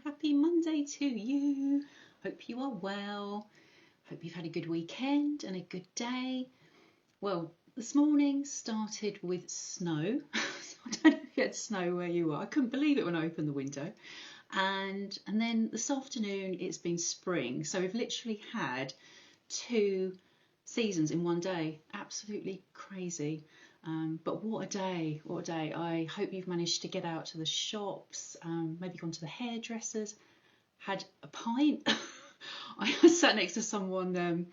Happy Monday to you. Hope you are well. Hope you've had a good weekend and a good day. Well, this morning started with snow. I don't know if you had snow where you are. I couldn't believe it when I opened the window. And then this afternoon it's been spring. So we've literally had two seasons in one day. Absolutely crazy. But what a day, what a day. I hope you've managed to get out to the shops, maybe gone to the hairdressers, had a pint. I sat next to someone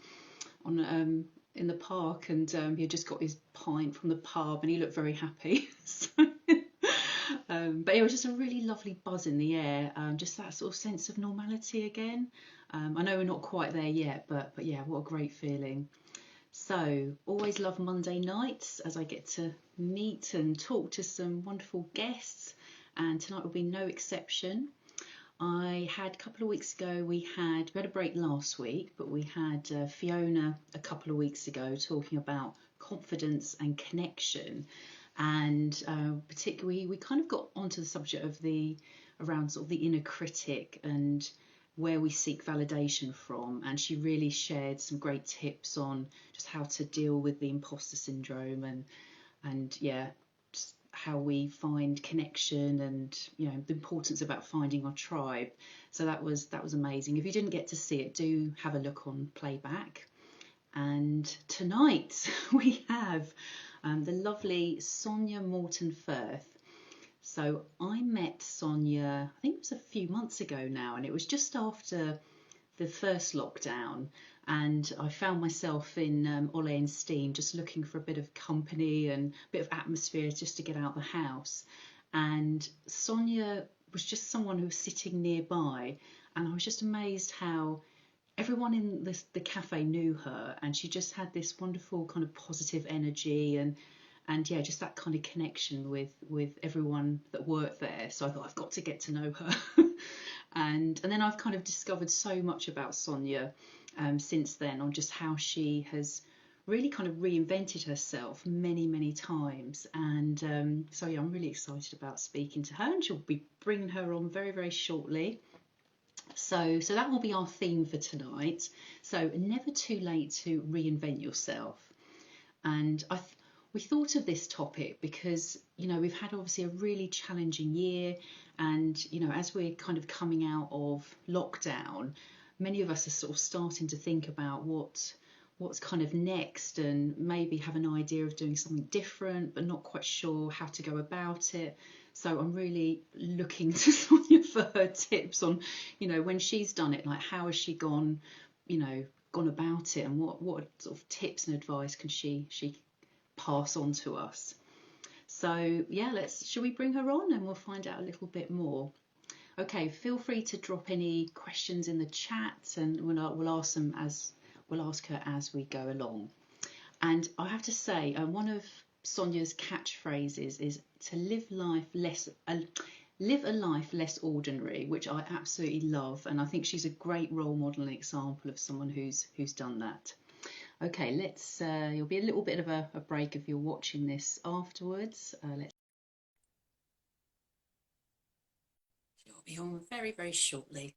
in the park, and he had just got his pint from the pub and he looked very happy. But it was just a really lovely buzz in the air, just that sort of sense of normality again. I know we're not quite there yet, but yeah, what a great feeling. So, always love Monday nights as I get to meet and talk to some wonderful guests, and tonight will be no exception. I had a couple of weeks ago, we had a break last week, but we had Fiona a couple of weeks ago talking about confidence and connection, and particularly we kind of got onto the subject of around sort of the inner critic and where we seek validation from, and she really shared some great tips on just how to deal with the imposter syndrome and yeah, just how we find connection and the importance about finding our tribe. So that was amazing. If you didn't get to see it, do have a look on playback. And tonight we have the lovely Sonya Morton Firth. So I met Sonya, I think it was a few months ago now, and it was just after the first lockdown, and I found myself in Ole and Steam just looking for a bit of company and a bit of atmosphere just to get out the house. And Sonya was just someone who was sitting nearby, and I was just amazed how everyone in the cafe knew her, and she just had this wonderful kind of positive energy and yeah, just that kind of connection with everyone that worked there. So I thought, I've got to get to know her. and then I've kind of discovered so much about Sonya since then, on just how she has really kind of reinvented herself many times. And so yeah, I'm really excited about speaking to her, and she'll be bringing her on very, very shortly. So that will be our theme for tonight. So never too late to reinvent yourself. And we thought of this topic because we've had obviously a really challenging year, and as we're kind of coming out of lockdown, many of us are sort of starting to think about what's kind of next, and maybe have an idea of doing something different but not quite sure how to go about it. So I'm really looking to Sonya for her tips on when she's done it, like how has she gone about it, and what sort of tips and advice can she pass on to us. So yeah, shall we bring her on and we'll find out a little bit more. Okay, feel free to drop any questions in the chat, and we'll ask her as we go along. And I have to say, one of Sonya's catchphrases is to live a life less ordinary, which I absolutely love, and I think she's a great role model and example of someone who's done that. Okay, you'll be a little bit of a break if you're watching this afterwards. She'll be on very, very shortly.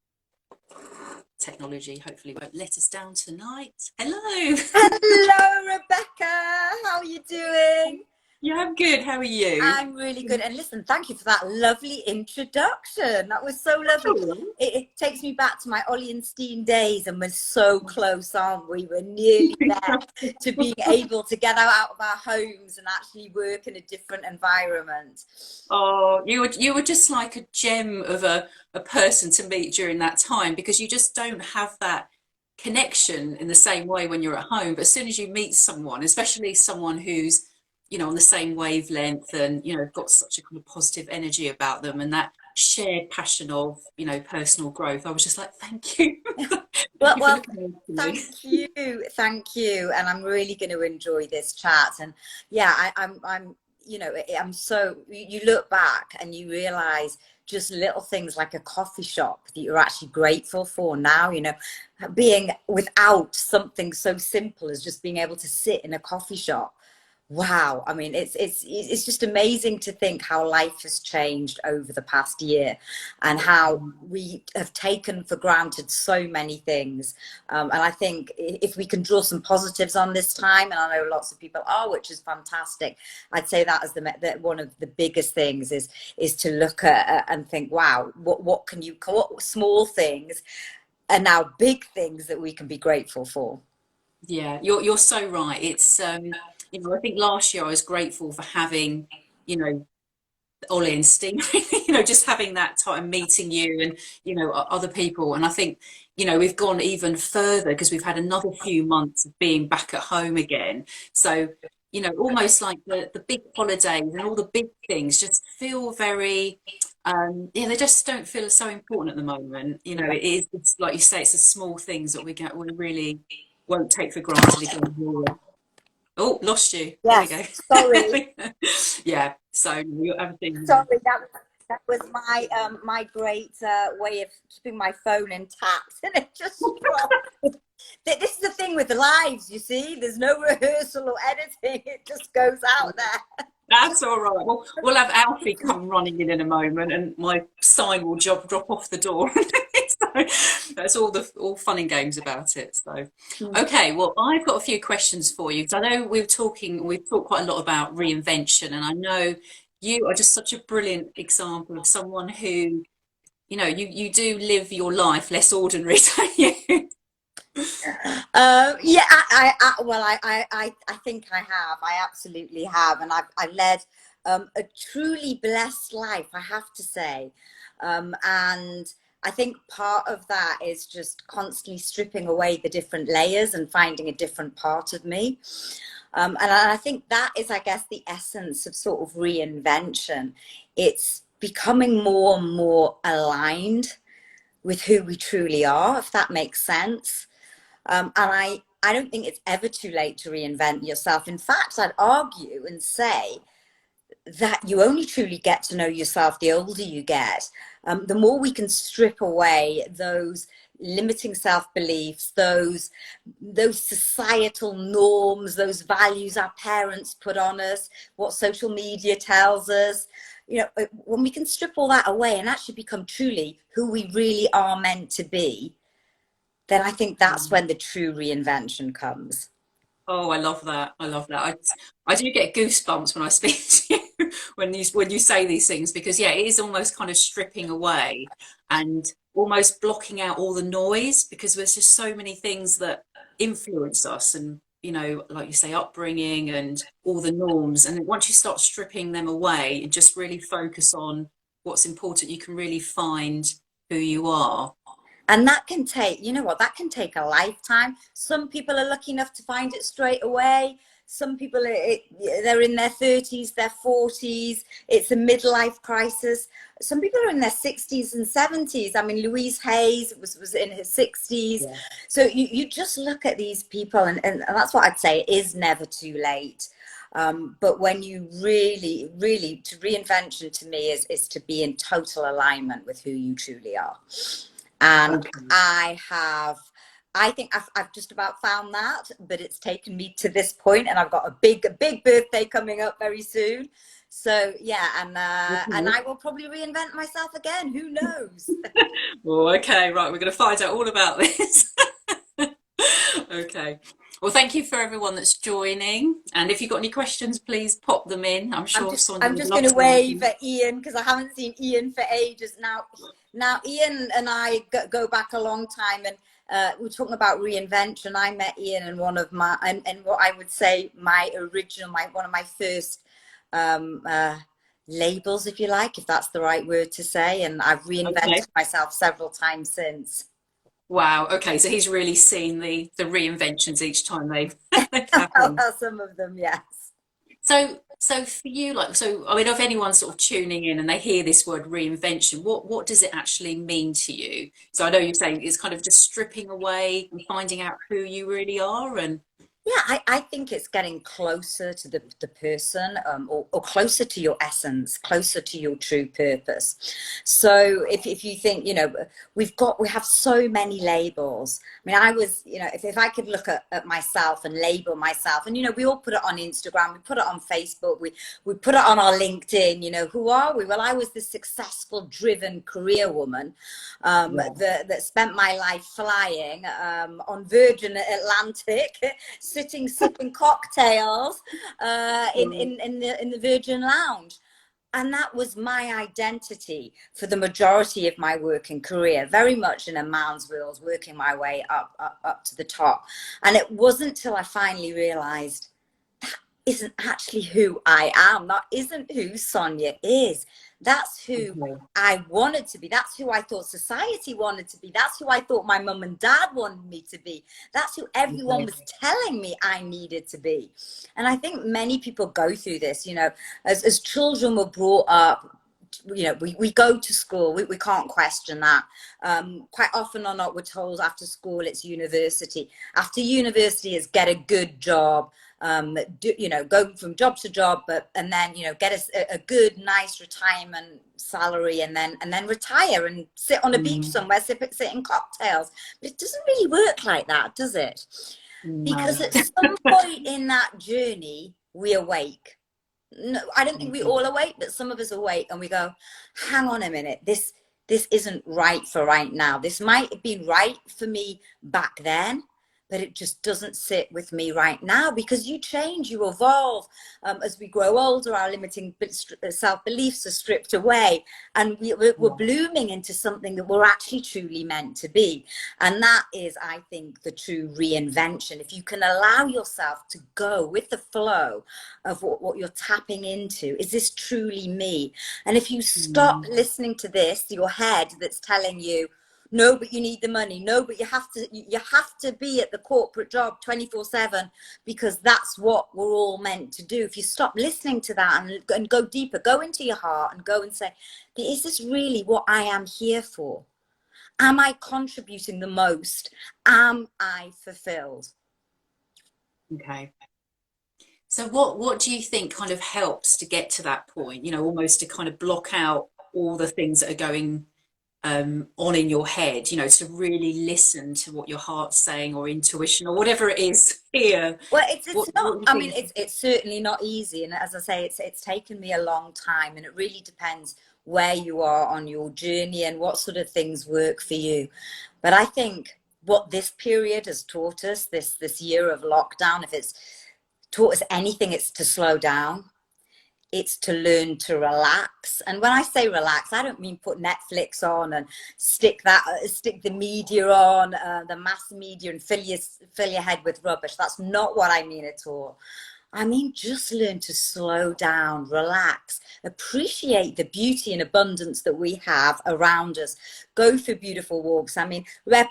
Technology hopefully won't let us down tonight. Hello. Hello, Rebecca. How are you doing? Yeah, I'm good. How are you? I'm really good. And listen, thank you for that lovely introduction. That was so lovely. It takes me back to my Ollie and Steen days, and we're so close, aren't we? We're nearly there to being able to get out of our homes and actually work in a different environment. Oh, you were just like a gem of a person to meet during that time, because you just don't have that connection in the same way when you're at home. But as soon as you meet someone, especially someone who's on the same wavelength, and got such a kind of positive energy about them, and that shared passion of personal growth, I was just like, thank you. well, thank you, and I'm really going to enjoy this chat. And yeah, I'm so, you look back and you realize just little things like a coffee shop that you're actually grateful for now, being without something so simple as just being able to sit in a coffee shop. Wow, I mean, it's just amazing to think how life has changed over the past year, and how we have taken for granted so many things. And I think if we can draw some positives on this time, and I know lots of people are, which is fantastic, I'd say that as the one of the biggest things is to look at and think, wow, what small things are now big things that we can be grateful for. Yeah, you're so right. It's you know, I think last year I was grateful for having, you know, Ollie and Sting, you know, just having that time meeting you and, you know, other people. And I think, you know, we've gone even further because we've had another few months of being back at home again. So, you know, almost like the big holidays and all the big things just feel very, yeah, they just don't feel so important at the moment. You know, it is, it's like you say, it's the small things that we really won't take for granted again. Oh, lost you. There we go. Yes, sorry. Yeah, so you're everything. Sorry, that was my my great way of keeping my phone intact, and it just dropped. This is the thing with the lives, you see. There's no rehearsal or editing; it just goes out there. That's all right. Well, we'll have Alfie come running in a moment, and my sign will drop off the door. So that's all fun and games about it. So, okay. Well, I've got a few questions for you because I know we've talked quite a lot about reinvention, and I know you are just such a brilliant example of someone who, you know, you do live your life less ordinary, don't you? Yeah, well, I think I have. I absolutely have, and I led a truly blessed life, I have to say. And I think part of that is just constantly stripping away the different layers and finding a different part of me. And I think that is, I guess, the essence of sort of reinvention. It's becoming more and more aligned with who we truly are, if that makes sense. And I don't think it's ever too late to reinvent yourself. In fact, I'd argue and say that you only truly get to know yourself the older you get. The more we can strip away those limiting self-beliefs, those societal norms, those values our parents put on us, what social media tells us, you know, when we can strip all that away and actually become truly who we really are meant to be, then I think that's when the true reinvention comes. Oh, I love that. I love that. I do get goosebumps when I speak to you when you say these things because yeah, it is almost kind of stripping away and almost blocking out all the noise because there's just so many things that influence us and you know, like you say, upbringing and all the norms. And then once you start stripping them away and just really focus on what's important, you can really find who you are. And that can take, you know what, that can take a lifetime. Some people are lucky enough to find it straight away. Some people, they're in their 30s, their 40s. It's a midlife crisis. Some people are in their 60s and 70s. I mean, Louise Hayes was in her 60s. Yeah. So you just look at these people, and that's what I'd say, it is never too late. But when you really, to reinvention to me is to be in total alignment with who you truly are. And I think I've just about found that, but it's taken me to this point, and I've got a big birthday coming up very soon. So yeah, and I will probably reinvent myself again. Who knows? Oh, okay, right. We're going to find out all about this. Okay. Well, thank you for everyone that's joining. And if you've got any questions, please pop them in. I'm sure Sonia I'm would just love going to to know. wave at Ian because I haven't seen Ian for ages now. Now Ian and I go back a long time, and we're talking about reinvention. I met Ian in one of my and what I would say my original, one of my first labels, if you like, if that's the right word to say. And I've Okay. reinvented myself several times since. Wow. Okay. So he's really seen the reinventions each time they've happened. Some of them, yes. So for you, like, so I mean, if anyone's sort of tuning in and they hear this word reinvention, what does it actually mean to you? So I know you're saying it's kind of just stripping away and finding out who you really are, and Yeah, I think it's getting closer to the person, or closer to your essence, closer to your true purpose. So if you think, you know, we have so many labels. I mean, I was, you know, if I could look at myself and label myself, and, you know, we all put it on Instagram, we put it on Facebook, we put it on our LinkedIn, you know, who are we? Well, I was this successful, driven career woman that spent my life flying on Virgin Atlantic, sitting sipping cocktails in the Virgin Lounge. And that was my identity for the majority of my working career, very much in a man's world, working my way up to the top. And it wasn't till I finally realized that isn't actually who I am. That isn't who Sonya is. That's who I wanted to be. That's who I thought society wanted to be. That's who I thought my mum and dad wanted me to be. That's who everyone was telling me I needed to be. And I think many people go through this, you know, as children were brought up, you know, we go to school, we can't question that. Quite often or not, we're told after school it's university. After university is get a good job, you know, go from job to job, and then, you know, get a good, nice retirement salary, and then retire and sit on a beach somewhere, sipping cocktails. But it doesn't really work like that, does it? No. Because at some point in that journey, we awake. No, I don't think we all awake, but some of us awake and we go, hang on a minute, this isn't right for right now. This might have been right for me back then, but it just doesn't sit with me right now, because you change, you evolve. As we grow older, our limiting self-beliefs are stripped away, and we're blooming into something that we're actually truly meant to be. And that is, I think, the true reinvention. If you can allow yourself to go with the flow of what you're tapping into, is this truly me? And if you stop listening to this, your head that's telling you, no, but you need the money. No, but you have to be at the corporate job 24/7, because that's what we're all meant to do. If you stop listening to that and go deeper, go into your heart and go and say, is this really what I am here for? Am I contributing the most? Am I fulfilled? Okay. So what do you think kind of helps to get to that point, you know, almost to kind of block out all the things that are going on in your head, you know, to really listen to what your heart's saying, or intuition, or whatever it is here? Well, it's not, what I mean, it's certainly not easy. And as I say, it's taken me a long time, and it really depends where you are on your journey and what sort of things work for you. But I think what this period has taught us, this year of lockdown, if it's taught us anything, it's to slow down. It's to learn to relax. And when I say relax, I don't mean put Netflix on and stick the media on, the mass media, and fill your head with rubbish. That's not what I mean at all. I mean, just learn to slow down, relax, appreciate the beauty and abundance that we have around us. Go for beautiful walks. I mean,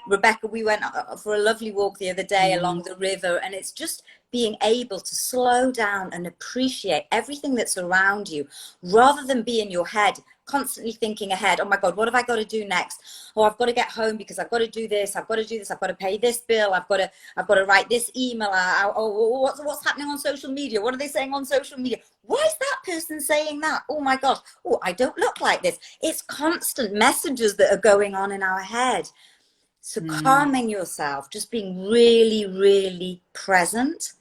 Rebecca, we went for a lovely walk the other day along the river, and it's just being able to slow down and appreciate everything that's around you, rather than be in your head, constantly thinking ahead. Oh my God, what have I got to do next? Oh, I've got to get home because I've got to do this. I've got to do this. I've got to pay this bill. I've got to write this email. Oh, what's happening on social media? What are they saying on social media? Why is that person saying that? Oh my gosh. Oh, I don't look like this. It's constant messages that are going on in our head. So calming yourself, just being really, really present,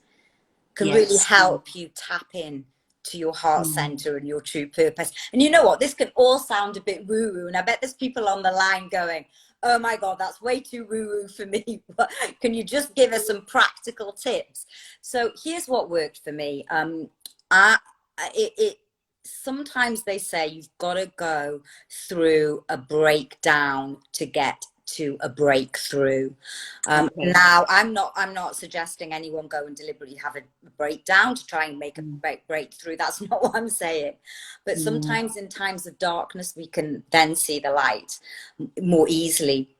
can really help you tap in to your heart center and your true purpose. And you know what? This can all sound a bit woo-woo, and I bet there's people on the line going, oh my God, that's way too woo-woo for me. Can you just give us some practical tips? So here's what worked for me. Sometimes they say you've got to go through a breakdown to get to a breakthrough. Now, I'm not suggesting anyone go and deliberately have a breakdown to try and make a breakthrough. That's not what I'm saying. But sometimes in times of darkness, we can then see the light more easily.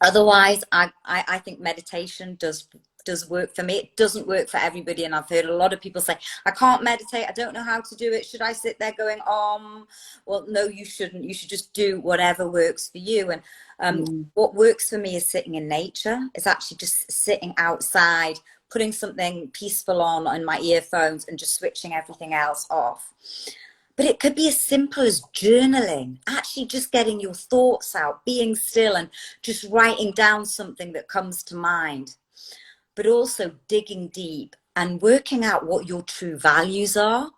Otherwise, I think meditation does work for me. It doesn't work for everybody, and I've heard a lot of people say, I can't meditate, I don't know how to do it. Should I sit there going, well, no, you shouldn't. You should just do whatever works for you. And what works for me is sitting in nature. It's actually just sitting outside putting something peaceful on my earphones and just switching everything else off. But it could be as simple as journaling, actually just getting your thoughts out, being still and just writing down something that comes to mind. But also digging deep and working out what your true values are.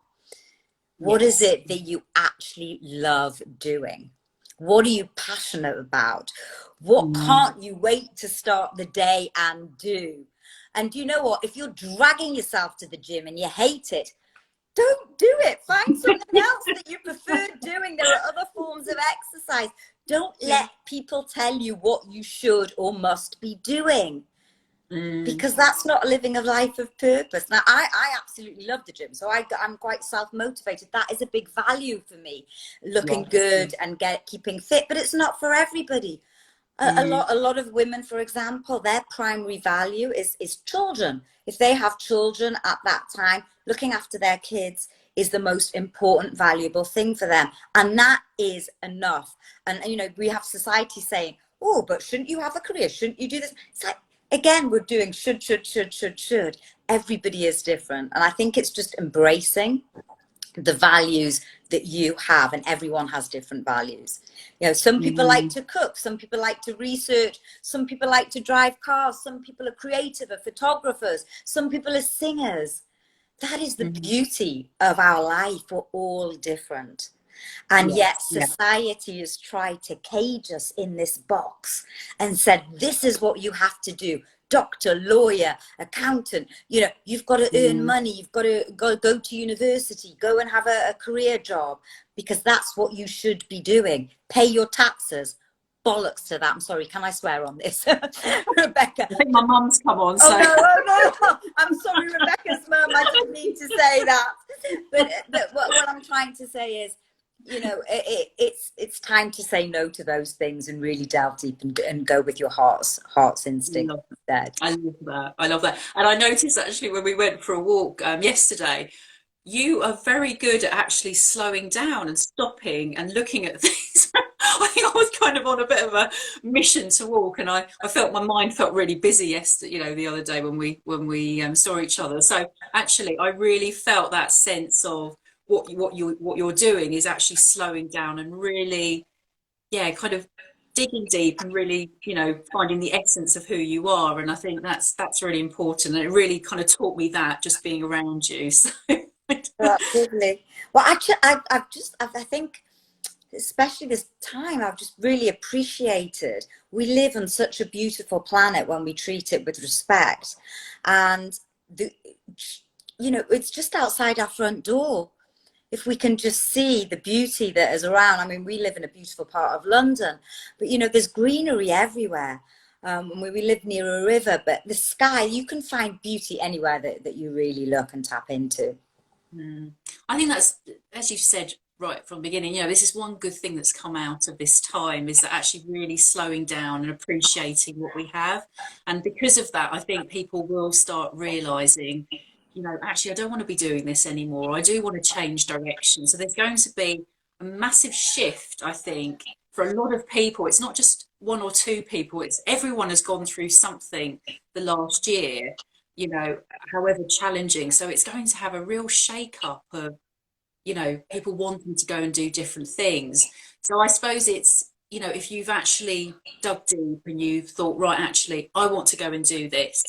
What is it that you actually love doing? What are you passionate about? What can't you wait to start the day and do? And you know what? If you're dragging yourself to the gym and you hate it, don't do it. Find something else that you prefer doing. There are other forms of exercise. Don't let people tell you what you should or must be doing. Because that's not living a life of purpose. Now, I absolutely love the gym, so I'm quite self-motivated. That is a big value for me, looking good and keeping fit, but it's not for everybody. A lot of women, for example, their primary value is children. If they have children at that time, looking after their kids is the most important, valuable thing for them. And that is enough. And, you know, we have society saying, oh, but shouldn't you have a career? Shouldn't you do this? It's like, again, we're doing should. Everybody is different. And I think it's just embracing the values that you have, and everyone has different values. You know, some people like to cook, some people like to research, some people like to drive cars, some people are creative, are photographers, some people are singers. That is the beauty of our life. We're all different. And yet society has tried to cage us in this box and said, this is what you have to do. Doctor, lawyer, accountant, you know, you've got to earn money. You've got to go to university, go and have a career job, because that's what you should be doing. Pay your taxes. Bollocks to that. I'm sorry, can I swear on this? Rebecca. I think my mum's come on. So. Oh no. I'm sorry, Rebecca's mum. I didn't mean to say that. But what I'm trying to say is, you know, it's time to say no to those things and really delve deep and go with your heart's instinct instead. I love that. And I noticed actually when we went for a walk yesterday, you are very good at actually slowing down and stopping and looking at things. I think I was kind of on a bit of a mission to walk, and I felt my mind felt really busy yesterday, you know, the other day when we saw each other. So actually, I really felt that sense of what you're doing is actually slowing down and really, kind of digging deep and really, you know, finding the essence of who you are. And I think that's really important. And it really kind of taught me that just being around you. So. Absolutely. Well, actually, I think, especially this time, I've just really appreciated. We live on such a beautiful planet when we treat it with respect, and you know, it's just outside our front door. If we can just see the beauty that is around. I mean, we live in a beautiful part of London, but you know, there's greenery everywhere. We live near a river, but the sky, you can find beauty anywhere that you really look and tap into. I think that's, as you've said right from the beginning, you know, this is one good thing that's come out of this time, is that actually really slowing down and appreciating what we have. And because of that, I think people will start realizing, you know, actually, I don't want to be doing this anymore. I do want to change direction. So there's going to be a massive shift, I think, for a lot of people. It's not just one or two people, it's everyone has gone through something the last year, you know, however challenging. So it's going to have a real shake up of, you know, people wanting to go and do different things. So I suppose it's, you know, if you've actually dug deep and you've thought, right, actually, I want to go and do this,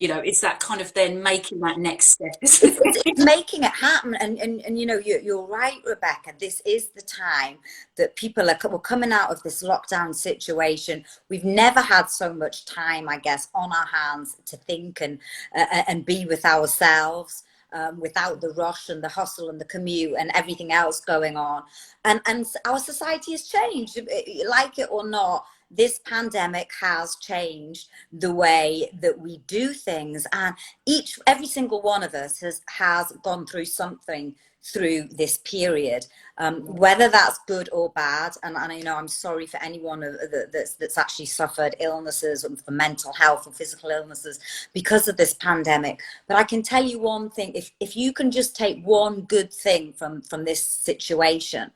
you know, it's that kind of then making that next step. It's making it happen. And you know, you're right, Rebecca. This is the time that people we're coming out of this lockdown situation. We've never had so much time, I guess, on our hands to think and be with ourselves, without the rush and the hustle and the commute and everything else going on. And our society has changed, like it or not. This pandemic has changed the way that we do things, and every single one of us has gone through something through this period, whether that's good or bad. And you know, I'm sorry for anyone that's actually suffered illnesses, or for mental health or physical illnesses because of this pandemic. But I can tell you one thing: if you can just take one good thing from this situation,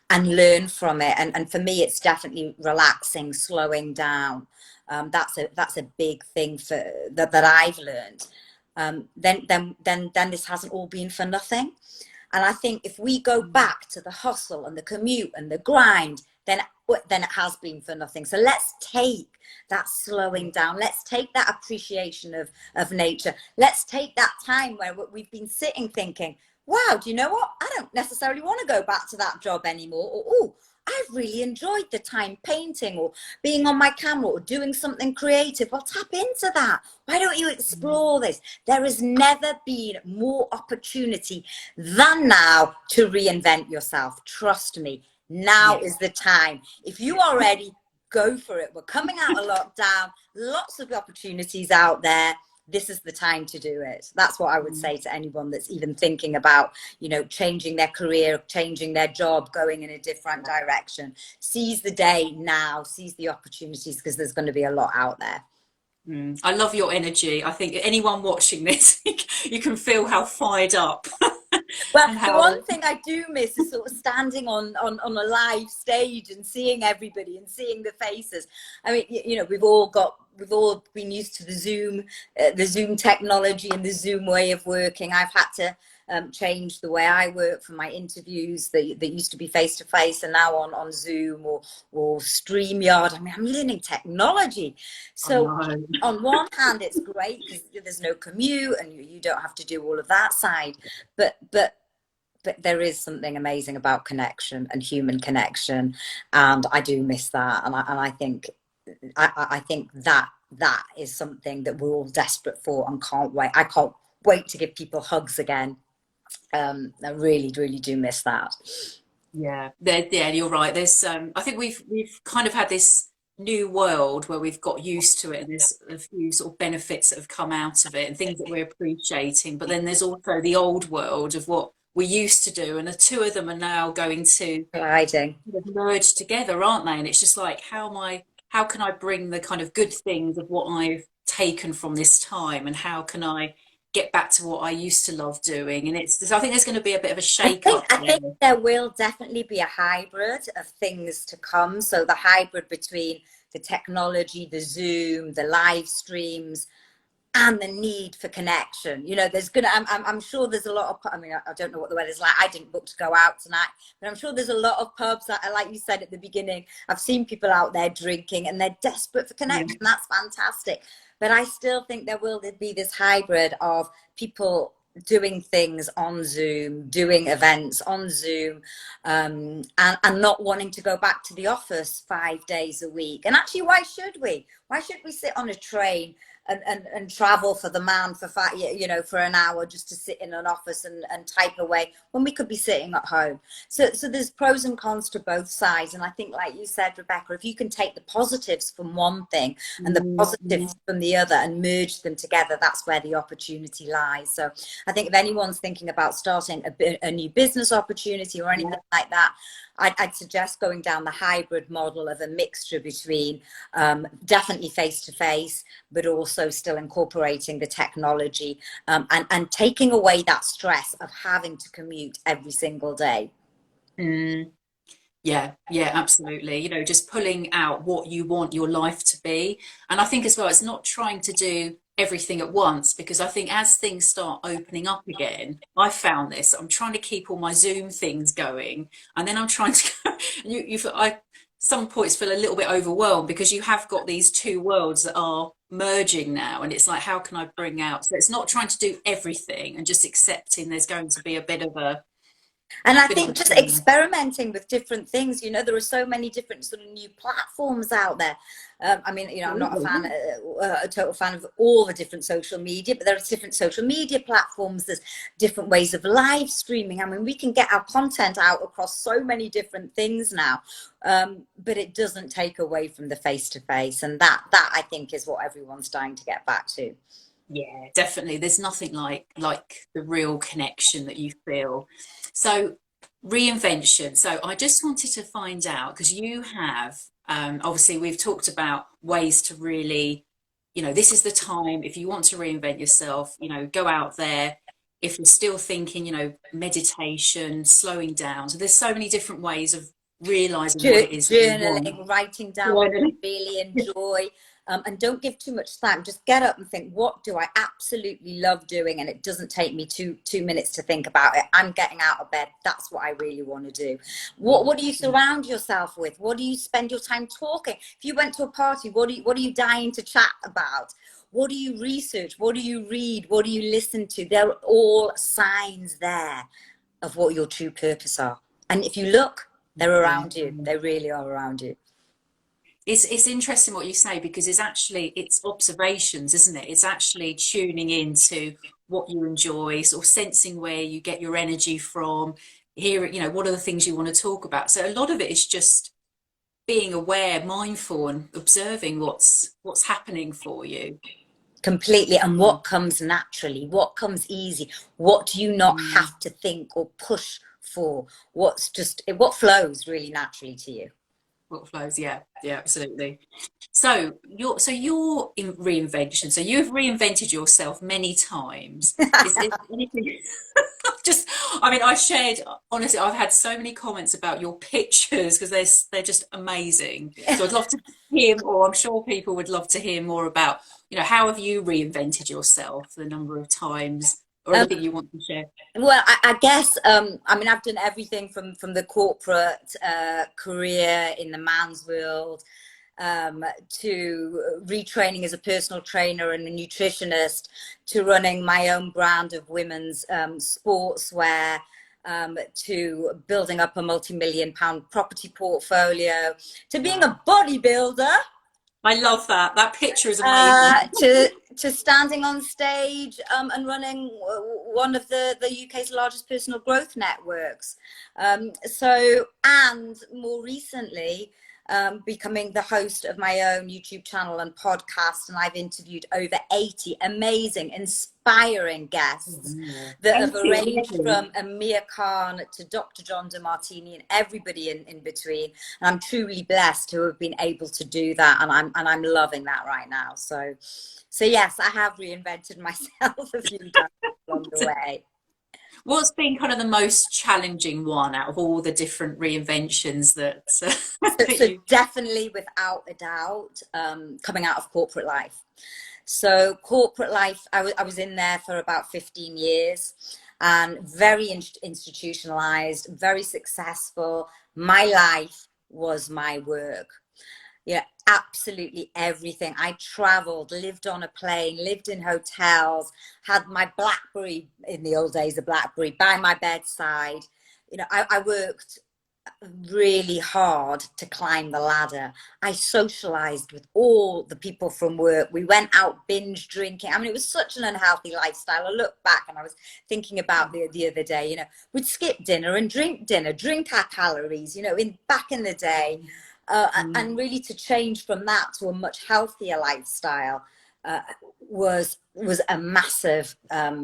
and learn from it. And for me, it's definitely relaxing, slowing down. That's a big thing for that I've learned. Then this hasn't all been for nothing. And I think if we go back to the hustle and the commute and the grind, then it has been for nothing. So let's take that slowing down. Let's take that appreciation of nature. Let's take that time where we've been sitting thinking, wow, do you know what? I don't necessarily want to go back to that job anymore. Or, oh, I've really enjoyed the time painting or being on my camera or doing something creative. Well, tap into that. Why don't you explore this? There has never been more opportunity than now to reinvent yourself. Trust me, now is the time. If you are ready, go for it. We're coming out of lockdown, lots of opportunities out there. This is the time to do it. That's what I would say to anyone that's even thinking about, you know, changing their career, changing their job, going in a different direction. Seize the day now, seize the opportunities, because there's going to be a lot out there. I love your energy. I think anyone watching this, you can feel how fired up. Well, And the how, one thing I do miss is sort of standing on a live stage and seeing everybody and seeing the faces. I mean, you know, we've all been used to the Zoom technology and the Zoom way of working. I've had to change the way I work for my interviews that used to be face to face and now on Zoom or StreamYard. I mean, I'm learning technology. So on one hand, it's great because there's no commute and you don't have to do all of that side. But there is something amazing about connection and human connection, and I do miss that. And I think that is something that we're all desperate for and can't wait. I can't wait to give people hugs again. I really, really do miss that. yeah, you're right. There's, I think we've kind of had this new world where we've got used to it, and there's a few sort of benefits that have come out of it and things that we're appreciating. But then there's also the old world of what we used to do, and the two of them are now going to Gliding. merge together, aren't they? And it's just like, how can I bring the kind of good things of what I've taken from this time, and how can I get back to what I used to love doing? And I think there's going to be a bit of a shake up I there. think there will definitely be a hybrid of things to come. So the hybrid between the technology, the Zoom, the live streams, and the need for connection. You know, I'm sure there's a lot of, I mean, I don't know what the weather's like. I didn't book to go out tonight, but I'm sure there's a lot of pubs that, like you said at the beginning, I've seen people out there drinking and they're desperate for connection. Yeah. That's fantastic. But I still think there will be this hybrid of people doing things on Zoom, doing events on Zoom, and not wanting to go back to the office 5 days a week. And actually, why should we? Why should we sit on a train and travel for the man for for an hour just to sit in an office and type away when we could be sitting at home? So there's pros and cons to both sides. And I think, like you said, Rebecca, if you can take the positives from one thing and the positives from the other and merge them together, that's where the opportunity lies. So I think if anyone's thinking about starting a new business opportunity or anything like that, I'd suggest going down the hybrid model of a mixture between definitely face-to-face, but also still incorporating the technology and taking away that stress of having to commute every single day. Mm. Yeah, yeah, absolutely. You know, just pulling out what you want your life to be. And I think as well, it's not trying to do everything at once, because I think as things start opening up again, I found this, I'm trying to keep all my Zoom things going, and then I'm trying to I some points feel a little bit overwhelmed because you have got these two worlds that are merging now, and it's like, how can I bring out, so it's not trying to do everything and just accepting there's going to be a bit of a And I think just experimenting with different things, you know, there are so many different sort of new platforms out there. I mean, you know, I'm not a total fan of all the different social media, but there are different social media platforms. There's different ways of live streaming. I mean, we can get our content out across so many different things now, but it doesn't take away from the face-to-face. And that I think is what everyone's dying to get back to. Yeah, definitely. There's nothing like the real connection that you feel. So reinvention. So I just wanted to find out, because you have obviously we've talked about ways to really, you know, this is the time if you want to reinvent yourself, you know, go out there. If you're still thinking, you know, meditation, slowing down. So there's so many different ways of realizing what it is that you want. Journaling, writing down what you really enjoy. And don't give too much time. Just get up and think, what do I absolutely love doing? And it doesn't take me two minutes to think about it. I'm getting out of bed. That's what I really want to do. What do you surround yourself with? What do you spend your time talking? If you went to a party, what are you dying to chat about? What do you research? What do you read? What do you listen to? They're all signs there of what your true purpose are. And if you look, they're around you. They really are around you. It's interesting what you say, because it's observations, isn't it? It's actually tuning into what you enjoy, sort of sensing where you get your energy from, here, you know, what are the things you want to talk about. So a lot of it is just being aware, mindful, and observing what's happening for you. Completely. And what comes naturally, what comes easy, what do you not have to think or push for, what flows really naturally to you. What flows, yeah, absolutely. So your reinvention. So you've reinvented yourself many times. Is there anything? I mean, honestly, I've had so many comments about your pictures, because they're just amazing. So I'd love to hear, or I'm sure people would love to hear more about, you know, how have you reinvented yourself, the number of times, or anything you want to share? Well, I guess, I mean, I've done everything from the corporate career in the man's world, to retraining as a personal trainer and a nutritionist, to running my own brand of women's sportswear, to building up a multi-million-pound property portfolio, to being a bodybuilder. I love that. That picture is amazing. To standing on stage and running one of the UK's largest personal growth networks. And more recently, becoming the host of my own YouTube channel and podcast, and I've interviewed over 80 amazing, inspiring guests that have ranged from Amir Khan to Dr. John DeMartini and everybody in between. And I'm truly blessed to have been able to do that, and I'm loving that right now. So yes, I have reinvented myself a few times along the way. What's been kind of the most challenging one out of all the different reinventions that? So definitely, without a institutionalized, coming out of corporate life. So corporate life, I was in there for about 15 years and very institutionalized, very successful. My life was my work. Yeah, absolutely everything. I traveled, lived on a plane, lived in hotels, had my BlackBerry, in the old days, the BlackBerry, by my bedside. You know, I worked really hard to climb the ladder. I socialized with all the people from work. We went out binge drinking. I mean, it was such an unhealthy lifestyle. I look back and I was thinking about the other day, you know, we'd skip dinner and drink dinner, drink our calories, you know, back in the day. And really to change from that to a much healthier lifestyle was a massive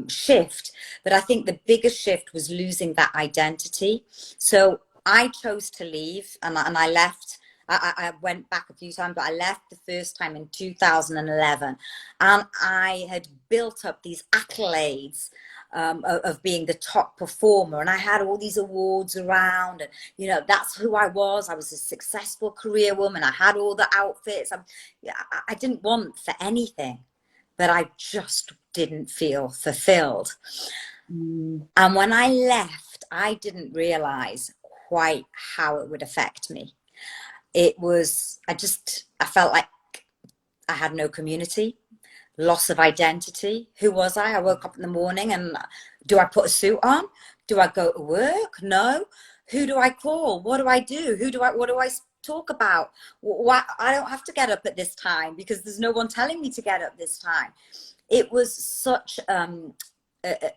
shift. But I think the biggest shift was losing that identity. So I chose to leave, and I left. I went back a few times, but I left the first time in 2011, and I had built up these accolades of being the top performer, and I had all these awards around, and you know, that's who I was. I was a successful career woman. I had all the outfits. I didn't want for anything, but I just didn't feel fulfilled. And when I left, I didn't realize quite how it would affect me. I felt like I had no community, loss of identity. Who was I? I woke up in the morning and do I put a suit on? Do I go to work? No. Who do I call? What do I do? What do I talk about? I don't have to get up at this time because there's no one telling me to get up this time. It was such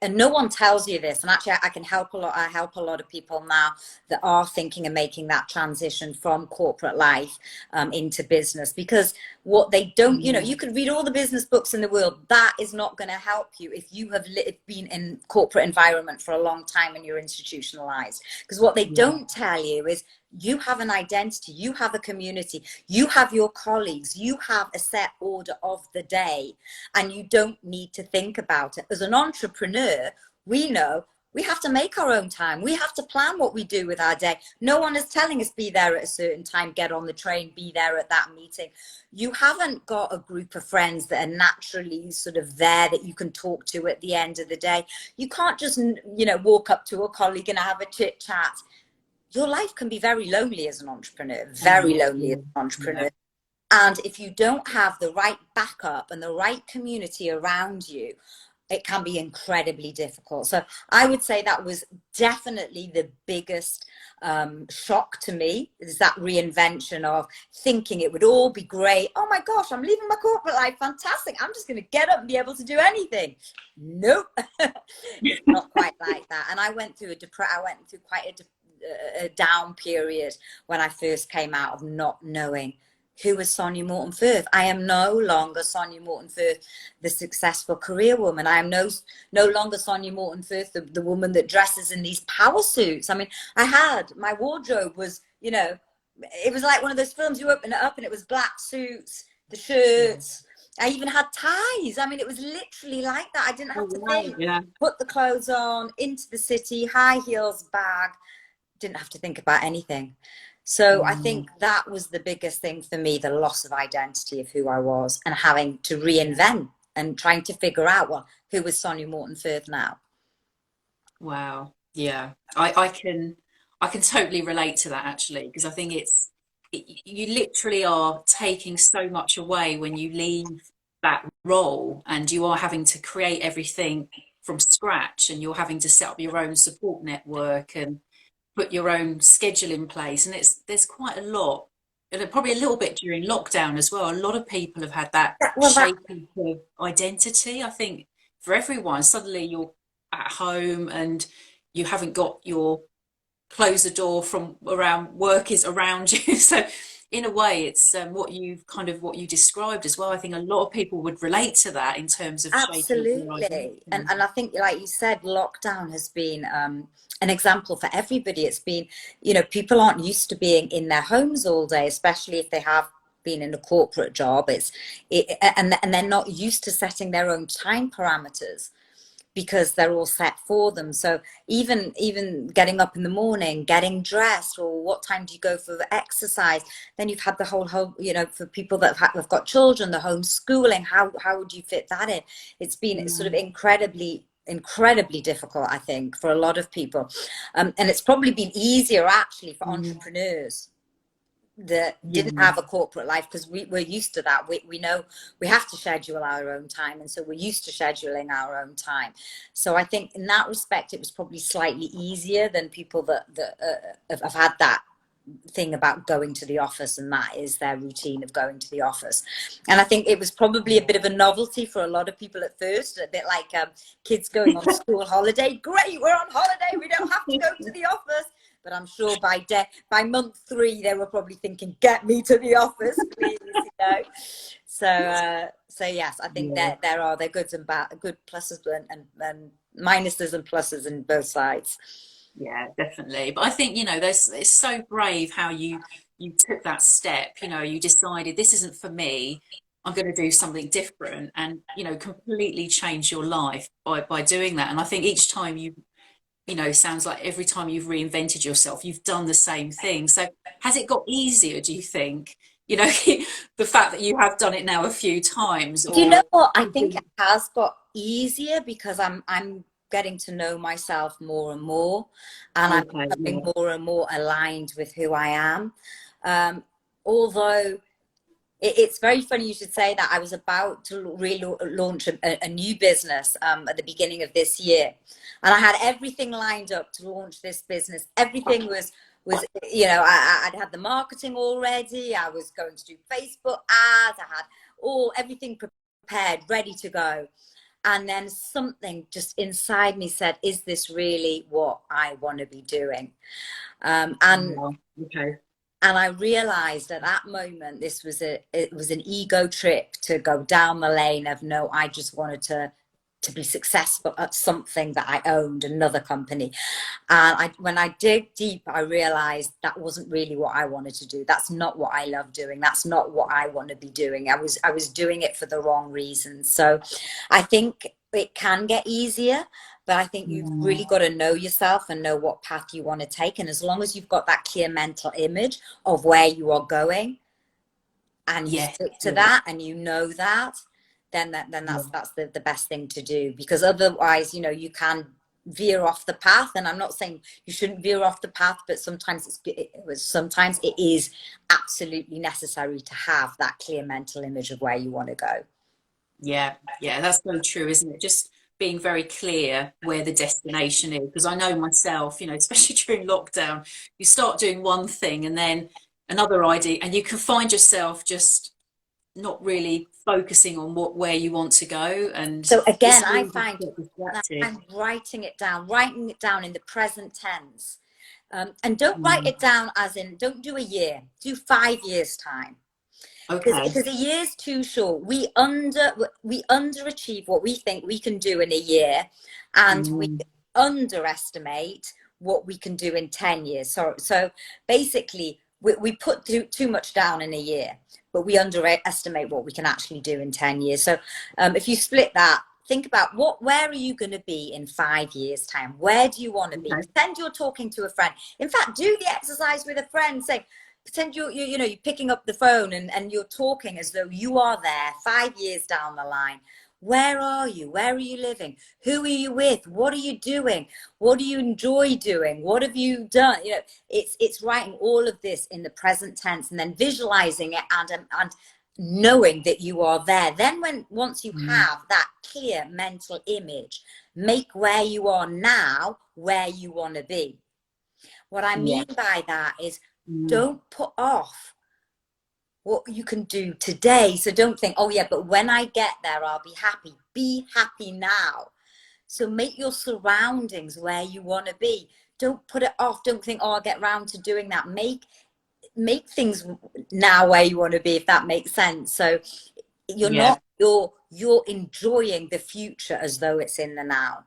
and no one tells you this, and actually I help a lot of people now that are thinking of making that transition from corporate life into business, because what they don't, you know, you could read all the business books in the world, that is not going to help you if you have been in corporate environment for a long time and you're institutionalized. Because what they don't tell you is you have an identity, you have a community, you have your colleagues, you have a set order of the day, and you don't need to think about it. As an entrepreneur, we know we have to make our own time. We have to plan what we do with our day. No one is telling us be there at a certain time, get on the train, be there at that meeting. You haven't got a group of friends that are naturally sort of there that you can talk to at the end of the day. You can't just, you know, walk up to a colleague and have a chit chat. Your life can be very lonely as an entrepreneur, very lonely as an entrepreneur. Yeah. And if you don't have the right backup and the right community around you, it can be incredibly difficult. So I would say that was definitely the biggest shock to me, is that reinvention of thinking it would all be great. Oh my gosh, I'm leaving my corporate life. Fantastic. I'm just going to get up and be able to do anything. Nope. It's not quite like that. And I went through quite a down period when I first came out of not knowing who was Sonya Morton Firth. I am no longer Sonya Morton Firth, the successful career woman. I am no longer Sonya Morton Firth, the woman that dresses in these power suits. I mean, my wardrobe was, you know, it was like one of those films, you open it up and it was black suits, the shirts. I even had ties. I mean, it was literally like that. I didn't have to think. Yeah. Put the clothes on, into the city, high heels, bag. Didn't have to think about anything. So I think that was the biggest thing for me, the loss of identity of who I was and having to reinvent and trying to figure out, well, who was Sonya Morton Firth now? Wow. Yeah. I can totally relate to that, actually, because I think you literally are taking so much away when you leave that role and you are having to create everything from scratch, and you're having to set up your own support network and put your own schedule in place. And there's quite a lot, and probably a little bit during lockdown as well. A lot of people have had that shaping of identity. I think for everyone, suddenly you're at home and you haven't got your close the door from around, work is around you. So in a way, it's what you described as well. I think a lot of people would relate to that in terms of absolutely. And I think, like you said, lockdown has been an example for everybody. It's been, you know, people aren't used to being in their homes all day, especially if they have been in a corporate job. And they're not used to setting their own time parameters, because they're all set for them. So even getting up in the morning, getting dressed, or what time do you go for the exercise? Then you've had the whole, you know, for people that have got children, the homeschooling, how would you fit that in? It's been sort of incredibly difficult, I think, for a lot of people. And it's probably been easier actually for entrepreneurs that didn't have a corporate life, because we're used to that. We know we have to schedule our own time, and so we're used to scheduling our own time. So I think in that respect it was probably slightly easier than people that have had that thing about going to the office, and that is their routine of going to the office. And I think it was probably a bit of a novelty for a lot of people at first, a bit like kids going on school holiday. Great, we're on holiday, we don't have to go to the office. But I'm sure by month 3, they were probably thinking, get me to the office, please, you know. So yes, I think there are goods and good pluses and minuses and pluses in both sides. Yeah, definitely. But I think, you know, it's so brave how you took that step. You know, you decided this isn't for me. I'm going to do something different, and, you know, completely change your life by doing that. And I think each time you know, sounds like every time you've reinvented yourself, you've done the same thing. So has it got easier, do you think? You know, the fact that you have done it now a few times? Do you know what? I think it has got easier because I'm getting to know myself more and more, and I'm becoming more and more aligned with who I am. Although it's very funny you should say that. I was about to launch a new business at the beginning of this year, and I had everything lined up to launch this business. Everything was you know, I'd had the marketing already. I was going to do Facebook ads. I had everything prepared, ready to go. And then something just inside me said, is this really what I want to be doing? And I realized at that moment, it was an ego trip to go down the lane of, no, I just wanted to be successful at something that I owned, another company. And when I dig deep, I realized that wasn't really what I wanted to do. That's not what I love doing. That's not what I want to be doing. I was doing it for the wrong reasons. So I think it can get easier, but I think you've really got to know yourself and know what path you want to take. And as long as you've got that clear mental image of where you are going, and you stick to that, and you know that, then that's the best thing to do. Because otherwise, you know, you can veer off the path. And I'm not saying you shouldn't veer off the path, but sometimes sometimes it is absolutely necessary to have that clear mental image of where you want to go. Yeah, that's so true, isn't it? Just being very clear where the destination is. Because I know myself, you know, especially during lockdown, you start doing one thing and then another idea, and you can find yourself just not really focusing on where you want to go. And so again, it's I easy to find get that distracted. I'm writing it down in the present tense. And don't write it down as in, don't do a year, do 5 years time. Okay. Because a year's too short. We underachieve what we think we can do in a year, and we underestimate what we can do in 10 years. So basically, we put too much down in a year, but we underestimate what we can actually do in 10 years. So if you split that, think about where are you going to be in 5 years time? Where do you want to be? Pretend you're talking to a friend. In fact, do the exercise with a friend. Say, pretend you're picking up the phone and you're talking as though you are there 5 years down the line. Where are you? Where are you living? Who are you with? What are you doing? What do you enjoy doing? What have you done? You know, it's writing all of this in the present tense and then visualizing it and knowing that you are there. Then once you have that clear mental image, make where you are now where you want to be. What I mean by that is, don't put off what you can do today. So don't think, oh yeah, but when I get there, I'll be happy. Be happy now. So make your surroundings where you want to be. Don't put it off. Don't think, oh, I'll get round to doing that. Make things now where you want to be, if that makes sense. So you're enjoying the future as though it's in the now.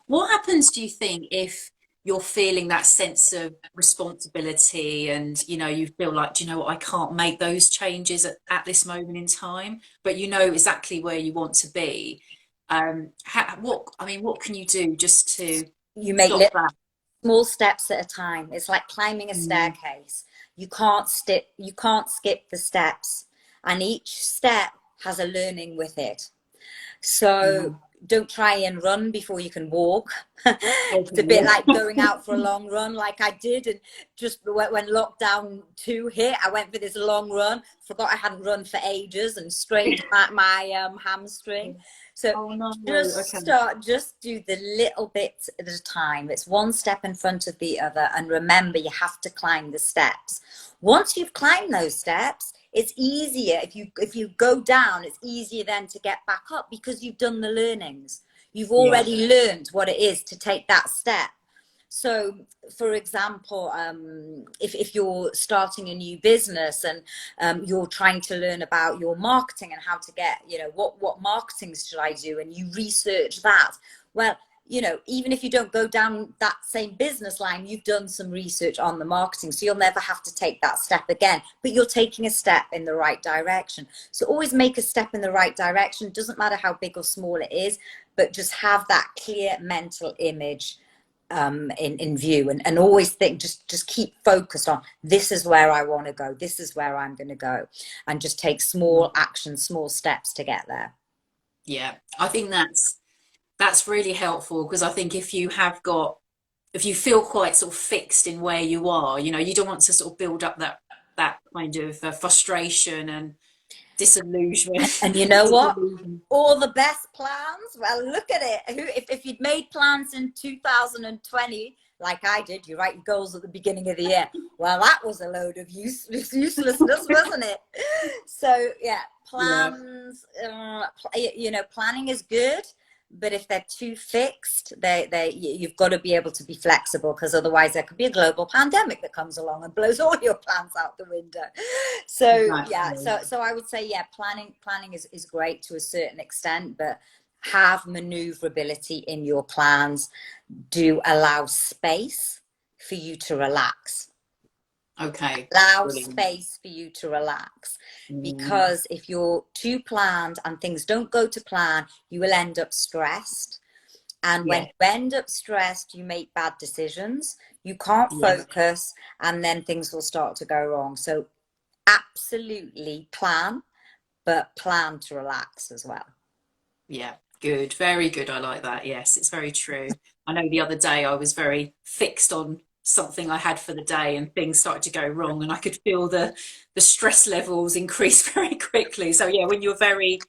What happens, do you think, if you're feeling that sense of responsibility and, you know, you feel like, do you know what, I can't make those changes at this moment in time, but you know exactly where you want to be? What can you do just to stop that? Small steps at a time. It's like climbing a staircase. You can't skip the steps, and each step has a learning with it. So don't try and run before you can walk. It's a bit like going out for a long run, like I did, and just when lockdown 2 hit, I went for this long run, forgot I hadn't run for ages and strained my hamstring. So just do the little bit at a time. It's one step in front of the other, and remember, you have to climb the steps. Once you've climbed those steps, it's easier. If you go down, it's easier then to get back up, because you've done the learnings. You've already learned what it is to take that step. So, for example, if you're starting a new business and you're trying to learn about your marketing and how to get, you know, what marketings should I do, and you research that, well, you know, even if you don't go down that same business line, you've done some research on the marketing, so you'll never have to take that step again, but you're taking a step in the right direction. So always make a step in the right direction. Doesn't matter how big or small it is, but just have that clear mental image in view, and always think, just keep focused on, this is where I want to go, this is where I'm going to go, and just take small actions, small steps to get there. Yeah, I think that's really helpful, because I think if you feel quite sort of fixed in where you are, you know, you don't want to sort of build up that kind of frustration and disillusionment. And you know what? All the best plans, well, look at it. If you'd made plans in 2020, like I did, you write your goals at the beginning of the year. Well, that was a load of uselessness, wasn't it? So yeah, plans, you know, planning is good, but if they're too fixed, you've got to be able to be flexible, because otherwise there could be a global pandemic that comes along and blows all your plans out the window. So so I would say, planning is great to a certain extent, but have maneuverability in your plans. Do allow space for you to relax. Okay. Allow Brilliant. space for you to relax, Mm, because if you're too planned and things don't go to plan, you will end up stressed. And when yeah. you end up stressed, you make bad decisions, you can't Yeah. focus, and then things will start to go wrong. So absolutely plan, but plan to relax as well. Yeah. Good. Very good. I like that. Yes, it's very true. I know the other day I was very fixed on something I had for the day and things started to go wrong and I could feel the stress levels increase very quickly. So yeah, when you're very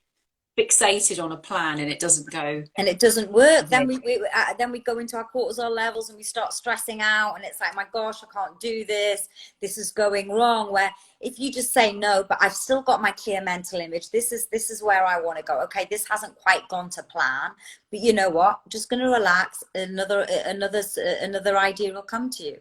fixated on a plan and it doesn't go And it doesn't work, then ahead. we go into our cortisol levels and we start stressing out, and it's like, my gosh, I can't do this, this is going wrong. Where if you just say no, but I've still got my clear mental image, this is where I want to go. Okay, this hasn't quite gone to plan, but you know what, I'm just going to relax, another idea will come to you.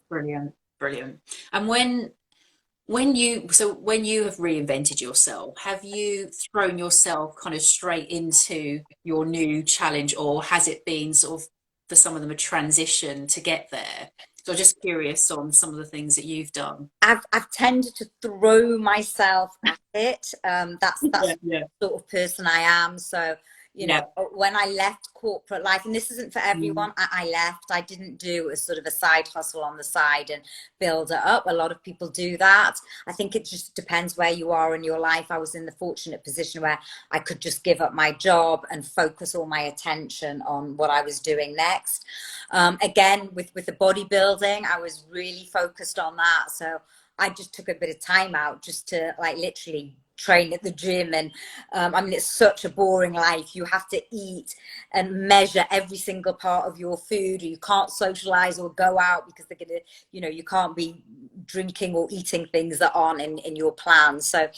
Brilliant. Brilliant. And when you have reinvented yourself, have you thrown yourself kind of straight into your new challenge, or has it been sort of for some of them a transition to get there? So I'm just curious on some of the things that you've done. I've tended to throw myself at it. That's Yeah, yeah, the sort of person I am. So, yeah. when I left corporate life, and this isn't for Mm, everyone, I left. I didn't do a sort of a side hustle on the side and build it up. A lot of people do that. I think it just depends where you are in your life. I was in the fortunate position where I could just give up my job and focus all my attention on what I was doing next. Again, with the bodybuilding, I was really focused on that. So I just took a bit of time out just to, like, literally train at the gym. And I mean, it's such a boring life. You have to eat and measure every single part of your food. You can't socialize or go out because they're gonna, you can't be drinking or eating things that aren't in your plan. So,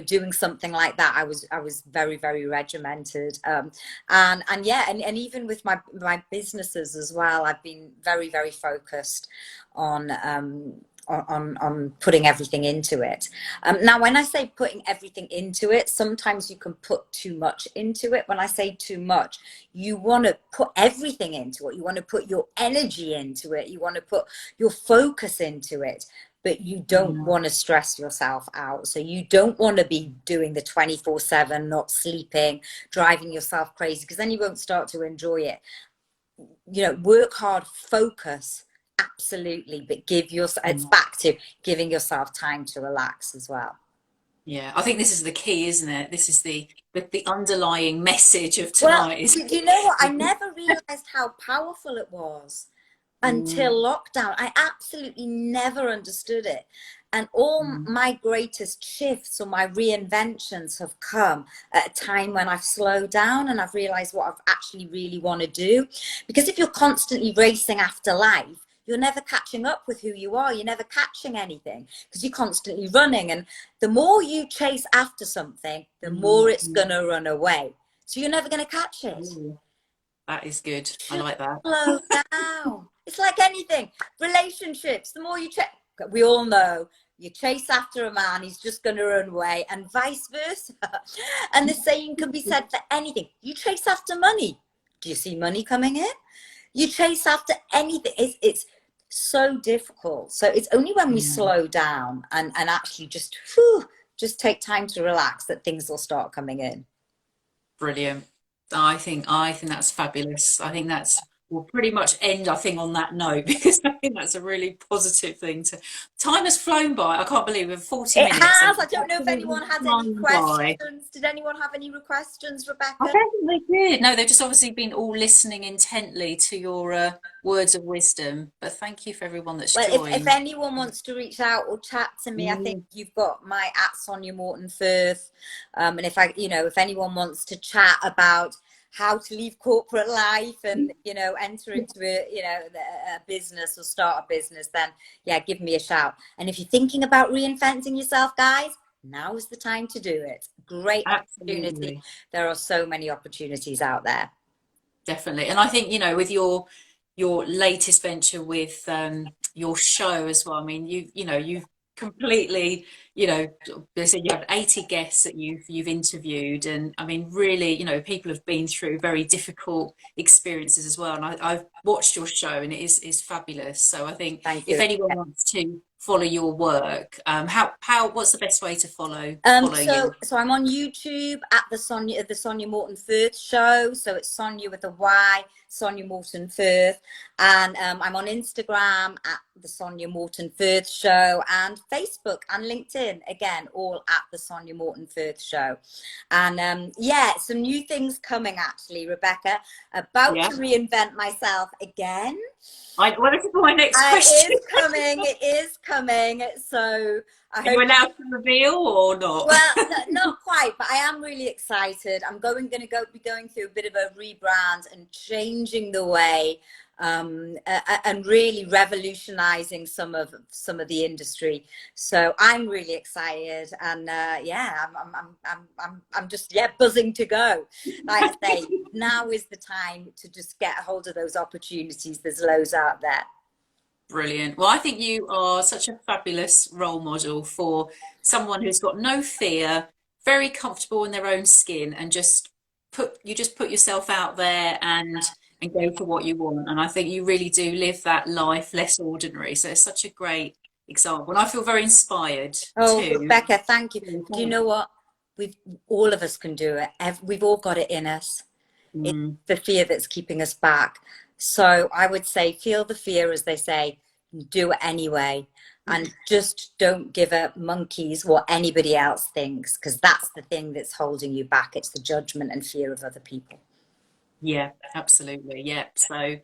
doing something like that, I was very, very regimented. And yeah, and even with my businesses as well, I've been very, very focused on on putting everything into it. Now, when I say putting everything into it, sometimes you can put too much into it. When I say too much, you want to put everything into it. You want to put your energy into it. You want to put your focus into it. But you don't mm, want to stress yourself out. So you don't want to be doing the 24/7, not sleeping, driving yourself crazy, because then you won't start to enjoy it. Work hard, focus, absolutely, but it's mm. back to giving yourself time to relax as well. Yeah, I think this is the key, isn't it? This is the underlying message of Well, tonight. Is do you know what? I never realized how powerful it was until mm, lockdown. I absolutely never understood it. And all mm, my greatest shifts or my reinventions have come at a time when I've slowed down and I've realized what I've actually really want to do. Because if you're constantly racing after life, you're never catching up with who you are. You're never catching anything because you're constantly running. And the more you chase after something, the more it's mm. going to run away. So you're never going to catch it. Ooh, that is good. I Just like that. slow down. It's like anything. Relationships, the more you check, we all know you chase after a man, he's just going to run away, and vice versa. And the same can be said for anything. You chase after money. Do you see money coming in? You chase after anything. It's so difficult. So it's only when we Mm, slow down and actually just take time to relax that things will start coming in. brilliant. I think that's fabulous. I think we'll pretty much end, I think, on that note because I think that's a really positive thing to. Time has flown by. I can't believe we're 40 It minutes and has. I it's don't know if absolutely anyone had any flown by. questions. Did anyone have any questions, I Rebecca? don't think they did. No, they've just obviously been all listening intently to your words of wisdom. But thank you for everyone that's Well, if joined. anyone wants to reach out or chat to me, I think Mm, you've got my at Sonya Morton Firth. And if anyone wants to chat about how to leave corporate life and enter into a business or start a business, then yeah, give me a shout. And if you're thinking about reinventing yourself, guys, now is the time to do it. Great opportunity. absolutely. There are so many opportunities out there. Definitely. And I think, with your latest venture with your show as well. I mean, you've completely, they said you have 80 guests that you've interviewed, and I mean, really, people have been through very difficult experiences as well. And I've watched your show, and it is fabulous. So I think Thank if you. anyone wants to follow your work, what's the best way to follow you? So I'm on YouTube at the Sonya Morton Firth show. So it's Sonya with a Y, Sonya Morton Firth, and I'm on Instagram at the Sonya Morton Firth show, and Facebook and LinkedIn again, all at the Sonya Morton Firth show. And yeah, some new things coming actually, Rebecca. About Yeah. to reinvent myself again. Well, this is my next question. It is coming. It is coming. So Are you allowed to reveal or not? Well, not quite, but I am really excited. I'm be going through a bit of a rebrand and changing the way, and really revolutionizing some of the industry. So I'm really excited, and yeah, I'm just buzzing to go. Like I say, now is the time to just get a hold of those opportunities. There's loads out there. Brilliant. Well, I think you are such a fabulous role model for someone who's got no fear, very comfortable in their own skin, and just put yourself out there and go for what you want. And I think you really do live that life less ordinary. So it's such a great example. And I feel very inspired Oh, too. Rebecca, thank you. Do you know what? All of us can do it. We've all got it in us. It's the fear that's keeping us back. So I would say, feel the fear, as they say, do it anyway. And just don't give a monkeys what anybody else thinks, because that's the thing that's holding you back. It's the judgment and fear of other people. Yeah, absolutely. Yeah. So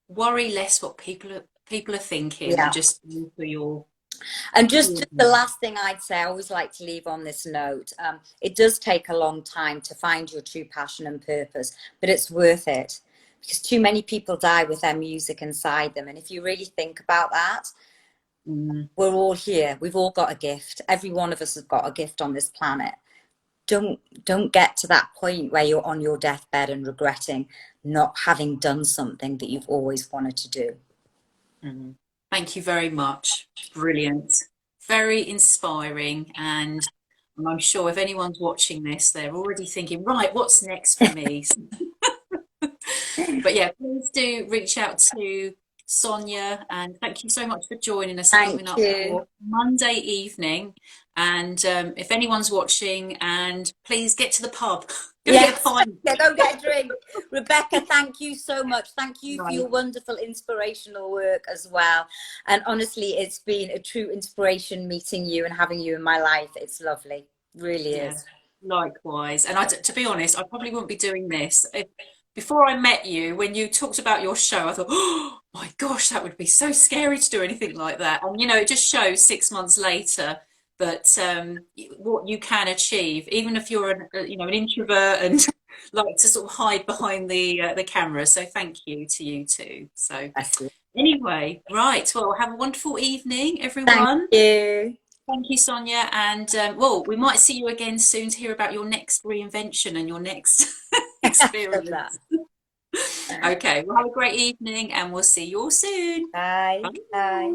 worry less what people are thinking, Yeah. and just go for your. And just the last thing I'd say, I always like to leave on this note. It does take a long time to find your true passion and purpose, but it's worth it, because too many people die with their music inside them. And if you really think about that, we're all here. We've all got a gift. Every one of us has got a gift on this planet. Don't get to that point where you're on your deathbed and regretting not having done something that you've always wanted to do. Thank you very much. Brilliant. Very inspiring. And I'm sure if anyone's watching this, they're already thinking, right, what's next for me? But yeah, please do reach out to Sonya, and thank you so much for joining us and coming up for Monday evening. And if anyone's watching, and please get to the pub. Go get a pint. Go get a drink. Rebecca, thank you so much. Thank you for your wonderful inspirational work as well. And honestly, it's been a true inspiration meeting you and having you in my life. It's lovely. Really is. Likewise. And to be honest, I probably wouldn't be doing this. Before I met you, when you talked about your show, I thought, oh my gosh, that would be so scary to do anything like that. And, it just shows 6 months later that what you can achieve, even if you're an introvert and like to sort of hide behind the camera. So thank you to you too. So anyway, right. Well, have a wonderful evening, everyone. Thank you. Thank you, Sonya. And well, we might see you again soon to hear about your next reinvention and your next experience. Okay, well, have a great evening, and we'll see you all soon. Bye. Bye.